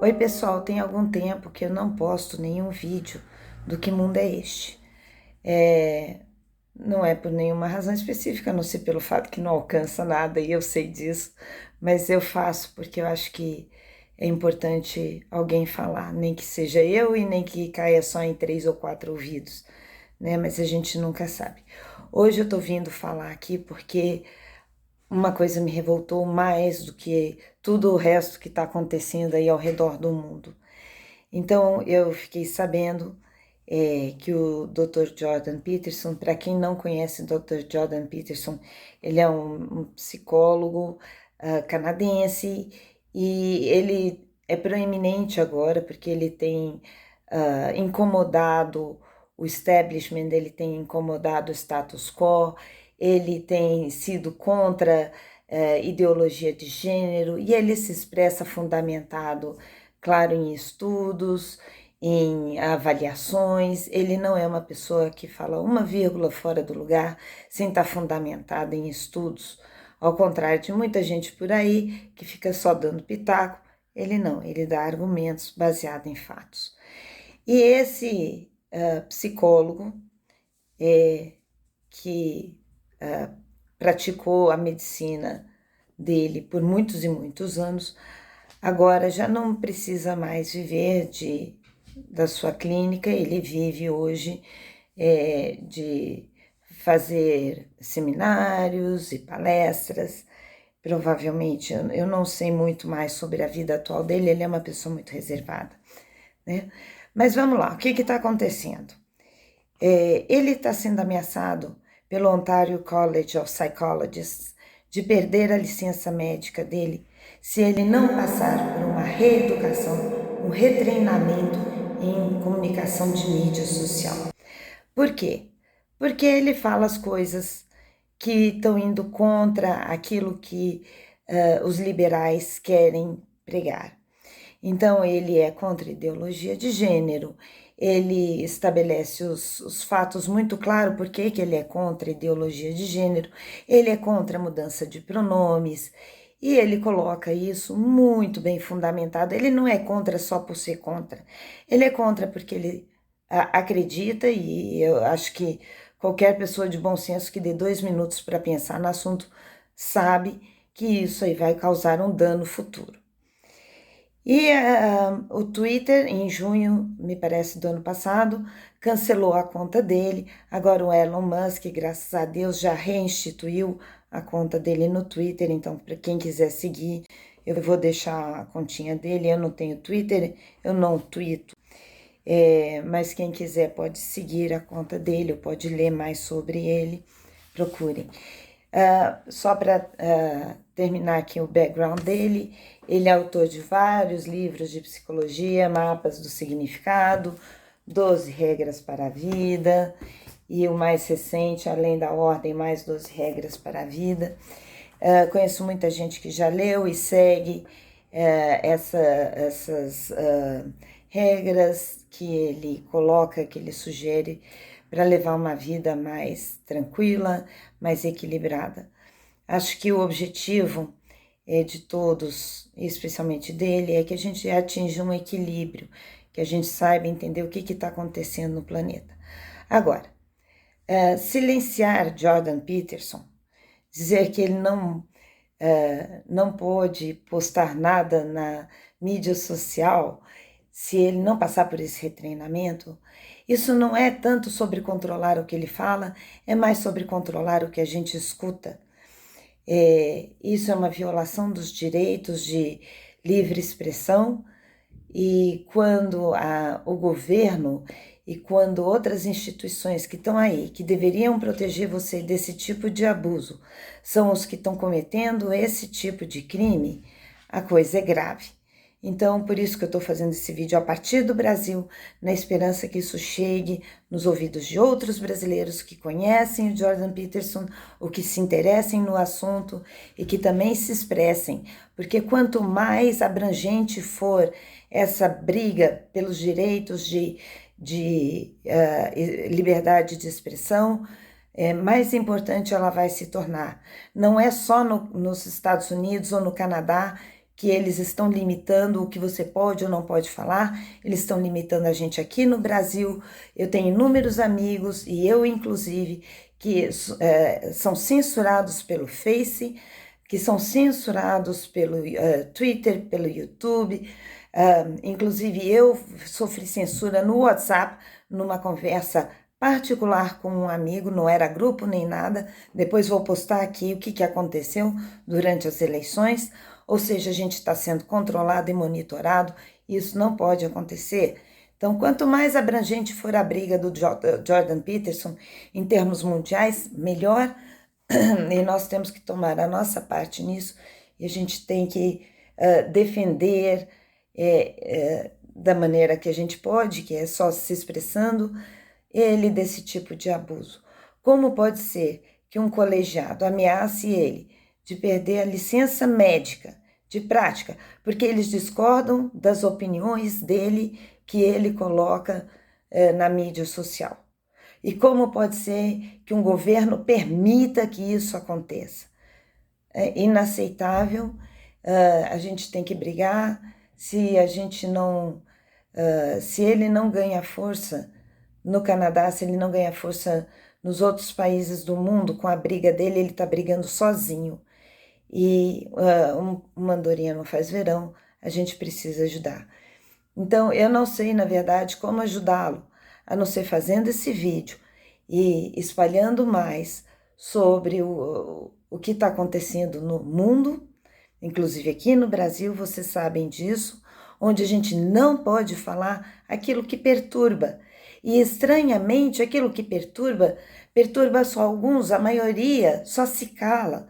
Oi pessoal, tem algum tempo que eu não posto nenhum vídeo do Que Mundo é Este? É, não é por nenhuma razão específica, a não ser pelo fato que não alcança nada e eu sei disso, mas eu faço porque eu acho que é importante alguém falar, nem que seja eu e nem que caia só em 3 ou 4 ouvidos, né? Mas a gente nunca sabe. Hoje eu tô vindo falar aqui porque uma coisa me revoltou mais do que tudo o resto que está acontecendo aí ao redor do mundo. Então eu fiquei sabendo que o Dr. Jordan Peterson, para quem não conhece o Dr. Jordan Peterson, ele é um psicólogo canadense e ele é proeminente agora porque ele tem incomodado o establishment, ele tem incomodado o status quo, ele tem sido contra ideologia de gênero e ele se expressa fundamentado, claro, em estudos, em avaliações. Ele não é uma pessoa que fala uma vírgula fora do lugar sem estar fundamentada em estudos. Ao contrário de muita gente por aí que fica só dando pitaco, ele não, ele dá argumentos baseados em fatos. E esse psicólogo que praticou a medicina dele por muitos e muitos anos, agora já não precisa mais viver da sua clínica, ele vive hoje de fazer seminários e palestras. Provavelmente, eu não sei muito mais sobre a vida atual dele, ele é uma pessoa muito reservada, né? Mas vamos lá, o que está acontecendo? Ele está sendo ameaçado pelo Ontario College of Psychologists de perder a licença médica dele se ele não passar por uma reeducação, um retreinamento em comunicação de mídia social. Por quê? Porque ele fala as coisas que estão indo contra aquilo que os liberais querem pregar. Então, ele é contra a ideologia de gênero, ele estabelece os fatos muito claro por que ele é contra a ideologia de gênero, ele é contra a mudança de pronomes, e ele coloca isso muito bem fundamentado. Ele não é contra só por ser contra, ele é contra porque ele acredita, e eu acho que qualquer pessoa de bom senso que dê 2 minutos para pensar no assunto sabe que isso aí vai causar um dano futuro. E o Twitter, em junho, me parece, do ano passado, cancelou a conta dele. Agora o Elon Musk, graças a Deus, já reinstituiu a conta dele no Twitter. Então, para quem quiser seguir, eu vou deixar a continha dele. Eu não tenho Twitter, eu não tweeto. Mas quem quiser pode seguir a conta dele, ou pode ler mais sobre ele. Procurem. Só para terminar aqui o background dele, ele é autor de vários livros de psicologia, mapas do significado, 12 regras para a vida, e o mais recente, Além da Ordem, mais 12 regras para a vida. Conheço muita gente que já leu e segue essas regras que ele coloca, que ele sugere para levar uma vida mais tranquila, mais equilibrada. Acho que o objetivo de todos, especialmente dele, é que a gente atinja um equilíbrio, que a gente saiba entender o que está acontecendo no planeta. Agora, silenciar Jordan Peterson, dizer que ele não pode postar nada na mídia social se ele não passar por esse retreinamento, isso não é tanto sobre controlar o que ele fala, é mais sobre controlar o que a gente escuta. Isso é uma violação dos direitos de livre expressão, e quando o governo e quando outras instituições que estão aí, que deveriam proteger você desse tipo de abuso, são os que estão cometendo esse tipo de crime, a coisa é grave. Então, por isso que eu estou fazendo esse vídeo a partir do Brasil, na esperança que isso chegue nos ouvidos de outros brasileiros que conhecem o Jordan Peterson, ou que se interessem no assunto e que também se expressem, porque quanto mais abrangente for essa briga pelos direitos de liberdade de expressão, mais importante ela vai se tornar. Não é só nos Estados Unidos ou no Canadá que eles estão limitando o que você pode ou não pode falar, eles estão limitando a gente aqui no Brasil. Eu tenho inúmeros amigos, e eu inclusive, que são censurados pelo Face, que são censurados pelo Twitter, pelo YouTube. Inclusive eu sofri censura no WhatsApp, numa conversa particular com um amigo, não era grupo nem nada. Depois vou postar aqui o que aconteceu durante as eleições. Ou seja, a gente está sendo controlado e monitorado, e isso não pode acontecer. Então, quanto mais abrangente for a briga do Jordan Peterson em termos mundiais, melhor, e nós temos que tomar a nossa parte nisso, e a gente tem que defender da maneira que a gente pode, que é só se expressando, ele desse tipo de abuso. Como pode ser que um colegiado ameace ele de perder a licença médica de prática, porque eles discordam das opiniões dele que ele coloca na mídia social? E como pode ser que um governo permita que isso aconteça? É inaceitável. A gente tem que brigar. Se a gente não, se ele não ganha força no Canadá, se ele não ganha força nos outros países do mundo com a briga dele, ele está brigando sozinho. E uma andorinha não faz verão, a gente precisa ajudar. Então, eu não sei, na verdade, como ajudá-lo, a não ser fazendo esse vídeo e espalhando mais sobre o que está acontecendo no mundo, inclusive aqui no Brasil, vocês sabem disso, onde a gente não pode falar aquilo que perturba. E, estranhamente, aquilo que perturba só alguns, a maioria só se cala.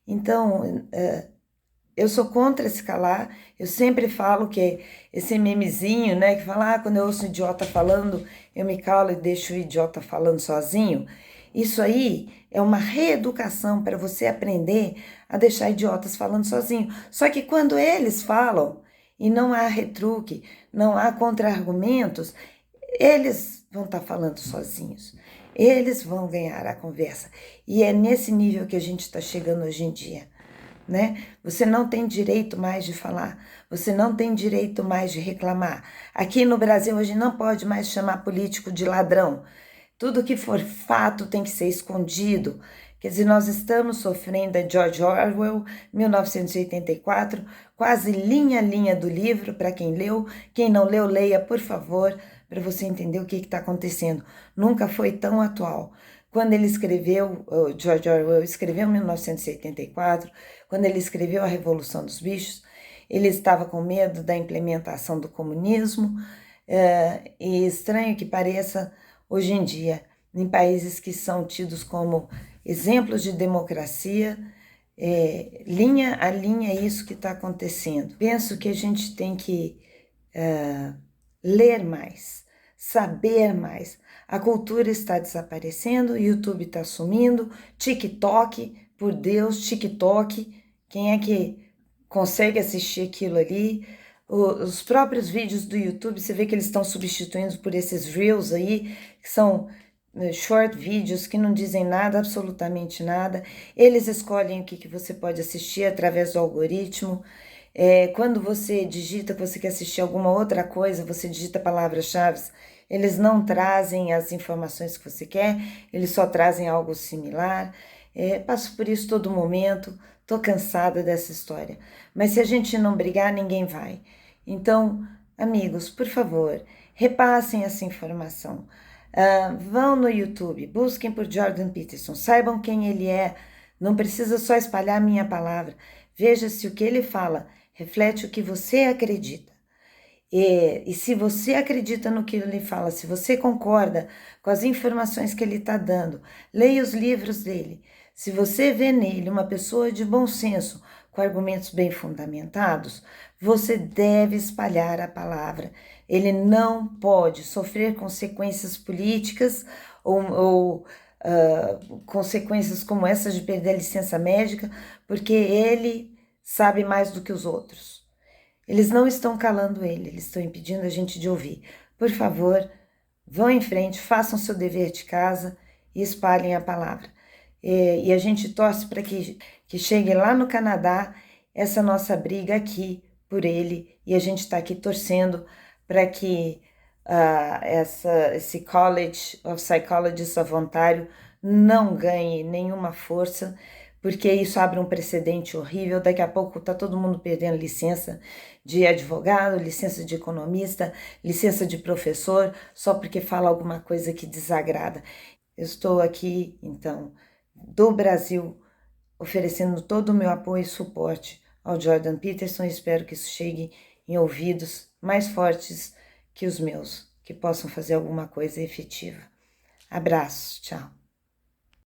Então, eu sou contra se calar. Eu sempre falo que esse memezinho, né, que fala, quando eu ouço um idiota falando, eu me calo e deixo o idiota falando sozinho. Isso aí é uma reeducação para você aprender a deixar idiotas falando sozinho. Só que quando eles falam e não há retruque, não há contra-argumentos, eles vão estar falando sozinhos. Eles vão ganhar a conversa. E é nesse nível que a gente está chegando hoje em dia, né? Você não tem direito mais de falar, você não tem direito mais de reclamar. Aqui no Brasil hoje não pode mais chamar político de ladrão. Tudo que for fato tem que ser escondido. Quer dizer, nós estamos sofrendo a George Orwell, 1984, quase linha a linha do livro, para quem leu. Quem não leu, leia, por favor, para você entender o que está acontecendo. Nunca foi tão atual. Quando ele escreveu, o George Orwell escreveu em 1984, quando ele escreveu A Revolução dos Bichos, ele estava com medo da implementação do comunismo, e estranho que pareça, hoje em dia, em países que são tidos como exemplos de democracia, linha a linha é isso que está acontecendo. Penso que a gente tem que ler mais, saber mais. A cultura está desaparecendo, o YouTube está sumindo, TikTok, por Deus, TikTok, quem é que consegue assistir aquilo ali? Os próprios vídeos do YouTube, você vê que eles estão substituindo por esses Reels aí, que são short vídeos que não dizem nada, absolutamente nada. Eles escolhem o que você pode assistir através do algoritmo. Quando você digita que você quer assistir alguma outra coisa, você digita palavras-chave, eles não trazem as informações que você quer, eles só trazem algo similar. Passo por isso todo momento, tô cansada dessa história. Mas se a gente não brigar, ninguém vai. Então, amigos, por favor, repassem essa informação. Vão no YouTube, busquem por Jordan Peterson, saibam quem ele é. Não precisa só espalhar a minha palavra. Veja se o que ele fala reflete o que você acredita. E se você acredita no que ele fala, se você concorda com as informações que ele está dando, leia os livros dele. Se você vê nele uma pessoa de bom senso, com argumentos bem fundamentados, você deve espalhar a palavra. Ele não pode sofrer consequências políticas ou consequências como essas de perder a licença médica, porque ele sabe mais do que os outros. Eles não estão calando ele, eles estão impedindo a gente de ouvir. Por favor, vão em frente, façam seu dever de casa e espalhem a palavra. E a gente torce para que chegue lá no Canadá essa nossa briga aqui por ele, e a gente está aqui torcendo para que esse College of Psychologists of Ontário não ganhe nenhuma força, porque isso abre um precedente horrível. Daqui a pouco está todo mundo perdendo licença de advogado, licença de economista, licença de professor, só porque fala alguma coisa que desagrada. Eu estou aqui, então, do Brasil, oferecendo todo o meu apoio e suporte ao Jordan Peterson. Espero que isso chegue em ouvidos mais fortes que os meus, que possam fazer alguma coisa efetiva. Abraço, tchau.